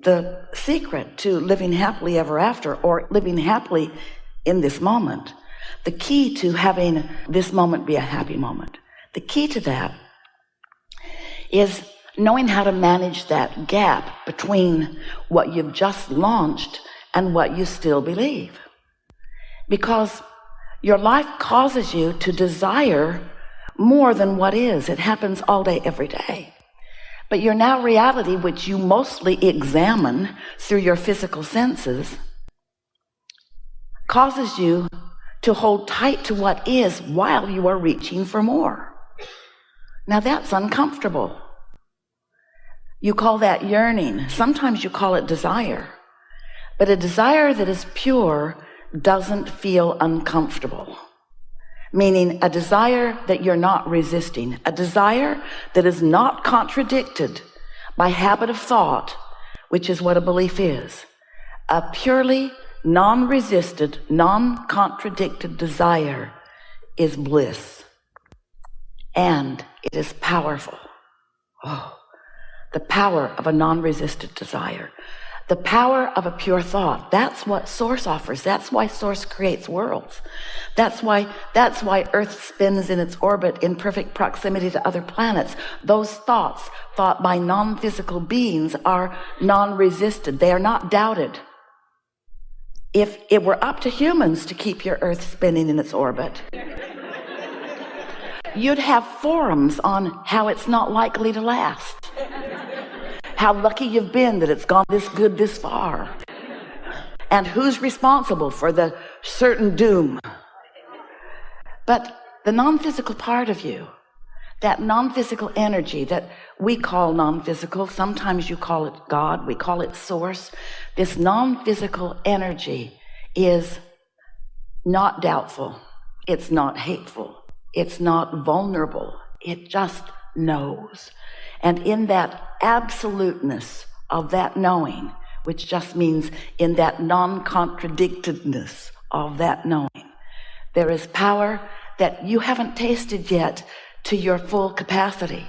the secret to living happily ever after, or living happily in this moment. The key to having this moment be a happy moment, the key to that is knowing how to manage that gap between what you've just launched and what you still believe. Because your life causes you to desire more than what is. It happens all day, every day. But your now reality, which you mostly examine through your physical senses, causes you to hold tight to what is while you are reaching for more. Now that's uncomfortable. You call that yearning. Sometimes you call it desire. But a desire that is pure doesn't feel uncomfortable. Meaning a desire that you're not resisting. A desire that is not contradicted by habit of thought, which is what a belief is. A purely non-resisted, non-contradicted desire is bliss. And it is powerful. Oh, the power of a non-resisted desire. The power of a pure thought. That's what Source offers. That's why Source creates worlds. That's why Earth spins in its orbit in perfect proximity to other planets. Those thoughts thought by non-physical beings are non-resisted. They are not doubted. If it were up to humans to keep your Earth spinning in its orbit, you'd have forums on how it's not likely to last. How lucky you've been that it's gone this good this far. And who's responsible for the certain doom. But the non-physical part of you, that non-physical energy that we call non-physical, sometimes you call it God, we call it Source. This non-physical energy is not doubtful. It's not hateful. It's not vulnerable. It just knows. And in that absoluteness of that knowing, which just means in that non-contradictedness of that knowing, there is power that you haven't tasted yet to your full capacity.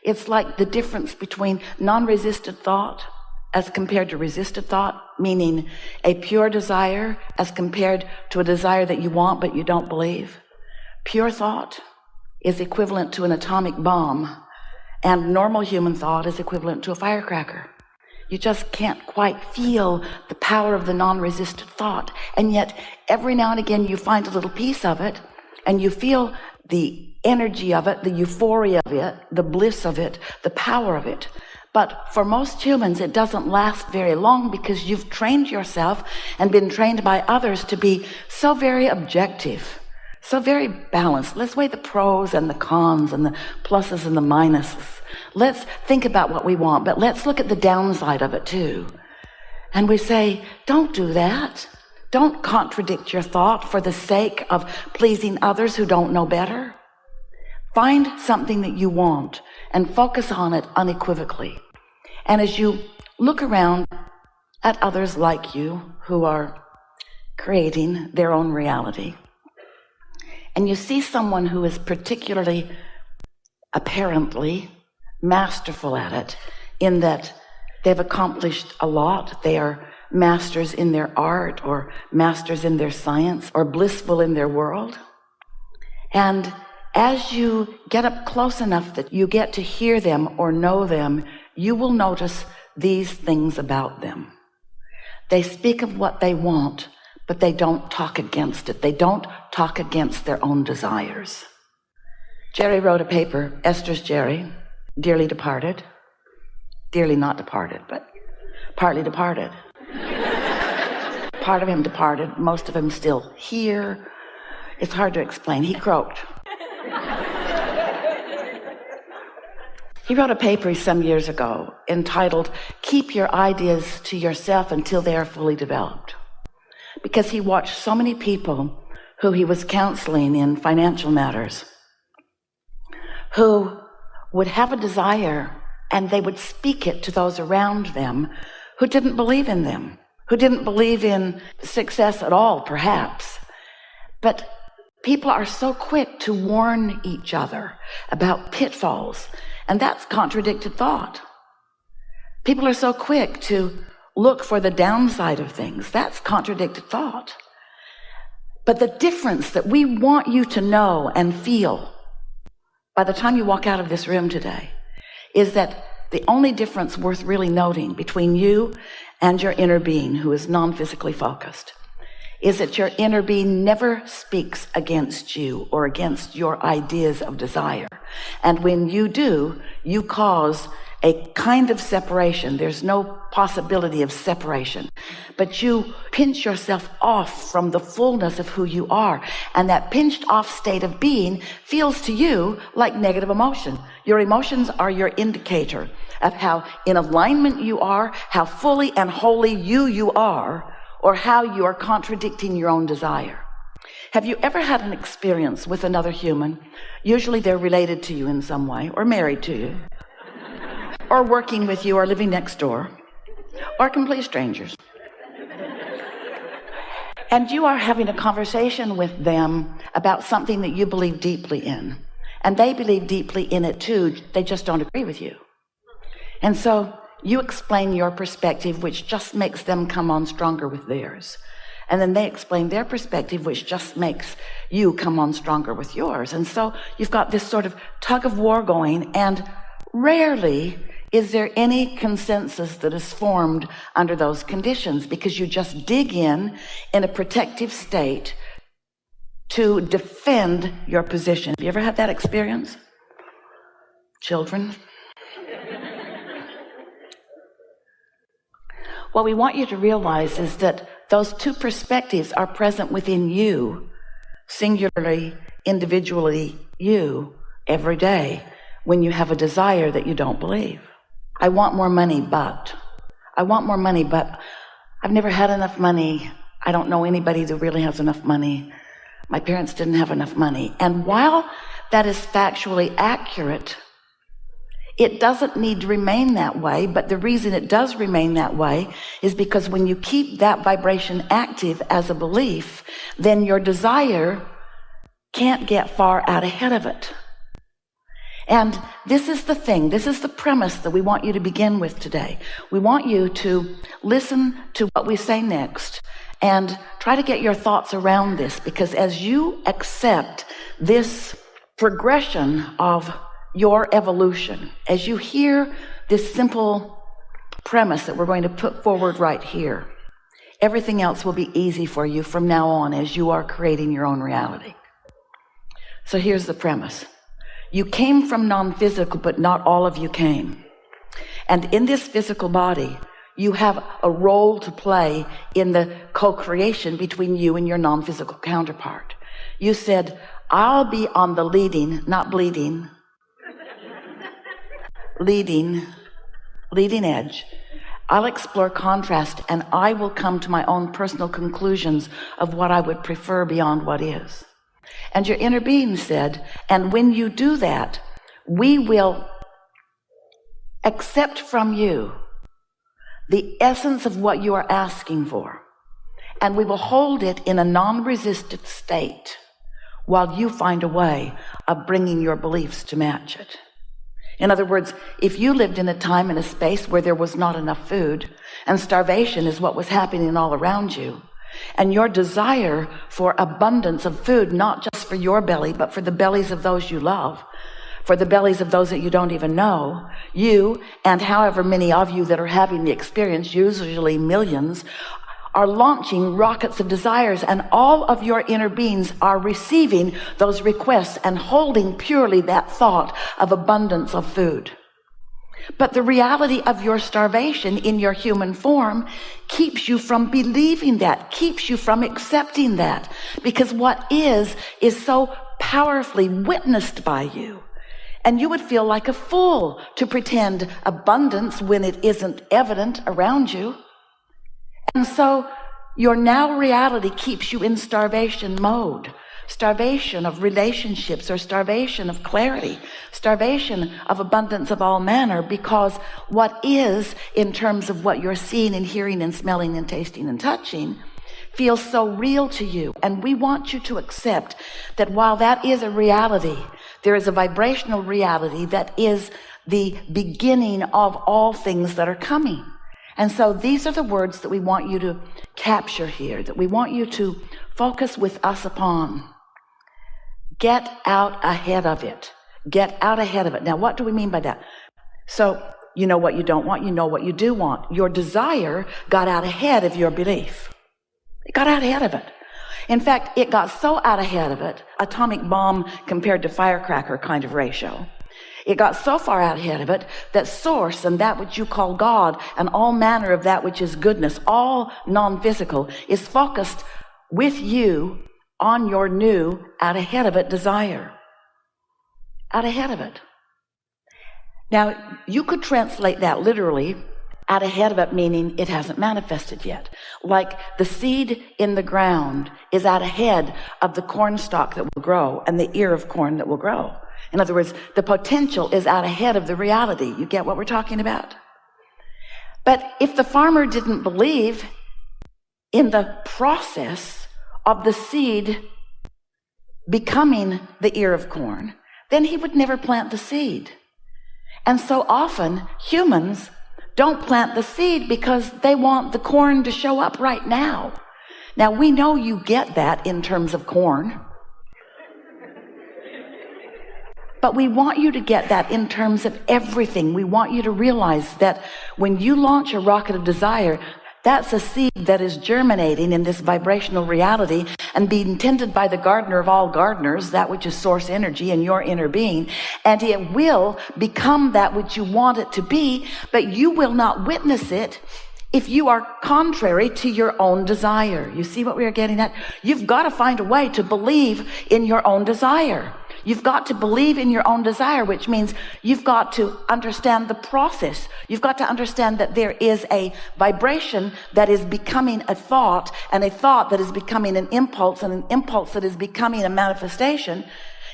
It's like the difference between non-resisted thought as compared to resisted thought, meaning a pure desire as compared to a desire that you want but you don't believe. Pure thought is equivalent to an atomic bomb, and normal human thought is equivalent to a firecracker. You just can't quite feel the power of the non-resisted thought. And yet, every now and again, you find a little piece of it, and you feel the energy of it, the euphoria of it, the bliss of it, the power of it. But for most humans, it doesn't last very long because you've trained yourself and been trained by others to be so very objective, so very balanced. Let's weigh the pros and the cons and the pluses and the minuses. Let's think about what we want, but let's look at the downside of it too. And we say, don't do that. Don't contradict your thought for the sake of pleasing others who don't know better. Find something that you want and focus on it unequivocally. And as you look around at others like you who are creating their own reality, and you see someone who is particularly, apparently, masterful at it, in that they've accomplished a lot. They are masters in their art, or masters in their science, or blissful in their world. And as you get up close enough that you get to hear them or know them, you will notice these things about them. They speak of what they want, but they don't talk against it. They don't talk against their own desires. Jerry wrote a paper, Esther's Jerry, dearly departed. Dearly not departed, but partly departed. Part of him departed, most of him still here. It's hard to explain. He croaked. He wrote a paper some years ago entitled, "Keep Your Ideas to Yourself Until They Are Fully Developed." Because he watched so many people who he was counseling in financial matters who would have a desire and they would speak it to those around them who didn't believe in them, who didn't believe in success at all, perhaps. But people are so quick to warn each other about pitfalls, and that's contradicted thought. People are so quick to look for the downside of things. That's contradicted thought. But the difference that we want you to know and feel by the time you walk out of this room today is that the only difference worth really noting between you and your inner being, who is non-physically focused, is that your inner being never speaks against you or against your ideas of desire. And when you do, you cause a kind of separation. There's no possibility of separation, but you pinch yourself off from the fullness of who you are. And that pinched off state of being feels to you like negative emotion. Your emotions are your indicator of how in alignment you are, how fully and wholly you are, or how you are contradicting your own desire. Have you ever had an experience with another human? Usually they're related to you in some way, or married to you, or working with you, or living next door, or complete strangers. And you are having a conversation with them about something that you believe deeply in. And they believe deeply in it too, they just don't agree with you. And so you explain your perspective, which just makes them come on stronger with theirs. And then they explain their perspective, which just makes you come on stronger with yours. And so you've got this sort of tug of war going, and rarely is there any consensus that is formed under those conditions, because you just dig in a protective state to defend your position. Have you ever had that experience? Children? What we want you to realize is that those two perspectives are present within you, singularly, individually, you, every day, when you have a desire that you don't believe. I want more money, but I've never had enough money. I don't know anybody that really has enough money. My parents didn't have enough money. And while that is factually accurate, it doesn't need to remain that way. But the reason it does remain that way is because when you keep that vibration active as a belief, then your desire can't get far out ahead of it. And this is the thing, this is the premise that we want you to begin with today. We want you to listen to what we say next and try to get your thoughts around this, because as you accept this progression of your evolution, as you hear this simple premise that we're going to put forward right here, everything else will be easy for you from now on as you are creating your own reality. So here's the premise. You came from non-physical, but not all of you came. And in this physical body, you have a role to play in the co-creation between you and your non-physical counterpart. You said, I'll be on the leading, not bleeding, leading edge. I'll explore contrast, and I will come to my own personal conclusions of what I would prefer beyond what is. And your inner being said, and when you do that, we will accept from you the essence of what you are asking for, and we will hold it in a non-resistant state while you find a way of bringing your beliefs to match it. In other words, if you lived in a time and a space where there was not enough food, and starvation is what was happening all around you, and your desire for abundance of food, not just for your belly, but for the bellies of those you love, for the bellies of those that you don't even know, you and however many of you that are having the experience, usually millions, are launching rockets of desires, and all of your inner beings are receiving those requests and holding purely that thought of abundance of food. But the reality of your starvation in your human form keeps you from believing that, keeps you from accepting that, because what is so powerfully witnessed by you. And you would feel like a fool to pretend abundance when it isn't evident around you. And so your now reality keeps you in starvation mode. Starvation of relationships, or starvation of clarity, starvation of abundance of all manner, because what is, in terms of what you're seeing and hearing and smelling and tasting and touching, feels so real to you. And we want you to accept that while that is a reality, there is a vibrational reality that is the beginning of all things that are coming. And so these are the words that we want you to capture here, that we want you to focus with us upon. Get out ahead of it. Get out ahead of it. Now, what do we mean by that? So you know what you don't want, you know what you do want. Your desire got out ahead of your belief. It got out ahead of it. In fact, it got so out ahead of it, atomic bomb compared to firecracker kind of ratio. It got so far out ahead of it that source and that which you call God and all manner of that which is goodness, all non-physical, is focused with you on your new out ahead of it desire. Out ahead of it. Now, you could translate that literally, out ahead of it, meaning it hasn't manifested yet. Like the seed in the ground is out ahead of the corn stalk that will grow and the ear of corn that will grow. In other words, the potential is out ahead of the reality. You get what we're talking about? But if the farmer didn't believe in the process of the seed becoming the ear of corn, then he would never plant the seed. And so often humans don't plant the seed because they want the corn to show up right now. Now we know you get that in terms of corn. But we want you to get that in terms of everything. We want you to realize that when you launch a rocket of desire, that's a seed that is germinating in this vibrational reality and being tended by the gardener of all gardeners, that which is source energy in your inner being. And it will become that which you want it to be, but you will not witness it if you are contrary to your own desire. You see what we are getting at? You've got to find a way to believe in your own desire. You've got to believe in your own desire, which means you've got to understand the process. You've got to understand that there is a vibration that is becoming a thought, and a thought that is becoming an impulse, and an impulse that is becoming a manifestation.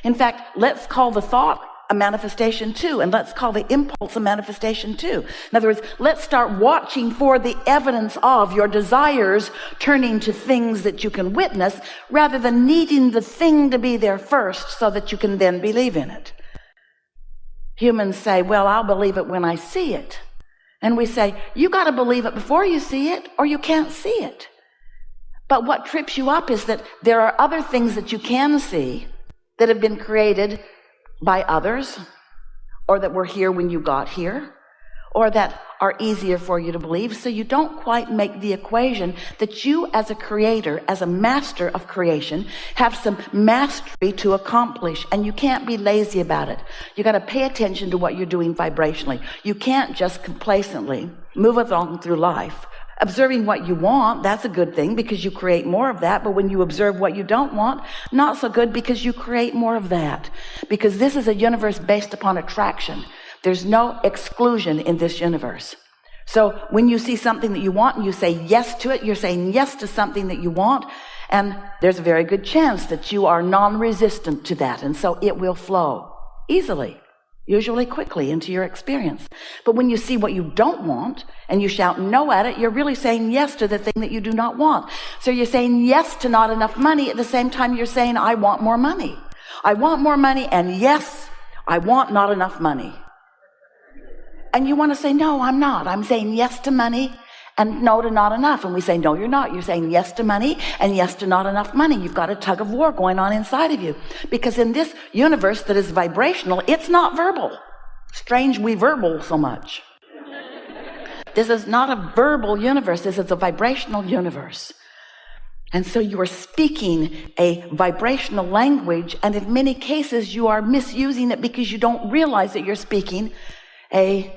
In fact, let's call the thought a manifestation too, and let's call the impulse a manifestation too. In other words, let's start watching for the evidence of your desires turning to things that you can witness, rather than needing the thing to be there first so that you can then believe in it. Humans say, well, I'll believe it when I see it. And we say, you got to believe it before you see it, or you can't see it. But what trips you up is that there are other things that you can see that have been created by others, or that were here when you got here, or that are easier for you to believe. So you don't quite make the equation that you as a creator, as a master of creation, have some mastery to accomplish, and you can't be lazy about it. You got to pay attention to what you're doing vibrationally. You can't just complacently move along through life. Observing what you want, that's a good thing because you create more of that. But when you observe what you don't want, not so good because you create more of that. Because this is a universe based upon attraction. There's no exclusion in this universe. So when you see something that you want and you say yes to it, you're saying yes to something that you want. And there's a very good chance that you are non-resistant to that. And so it will flow easily, usually quickly into your experience. But when you see what you don't want and you shout no at it, you're really saying yes to the thing that you do not want. So you're saying yes to not enough money at the same time you're saying, I want more money. I want more money, and yes, I want not enough money. And you want to say, no, I'm not. I'm saying yes to money and no to not enough. And we say, no, you're not. You're saying yes to money and yes to not enough money. You've got a tug of war going on inside of you. Because in this universe that is vibrational, it's not verbal. Strange we verbal so much. This is not a verbal universe. This is a vibrational universe. And so you are speaking a vibrational language, and in many cases you are misusing it because you don't realize that you're speaking a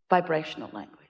vibrational language.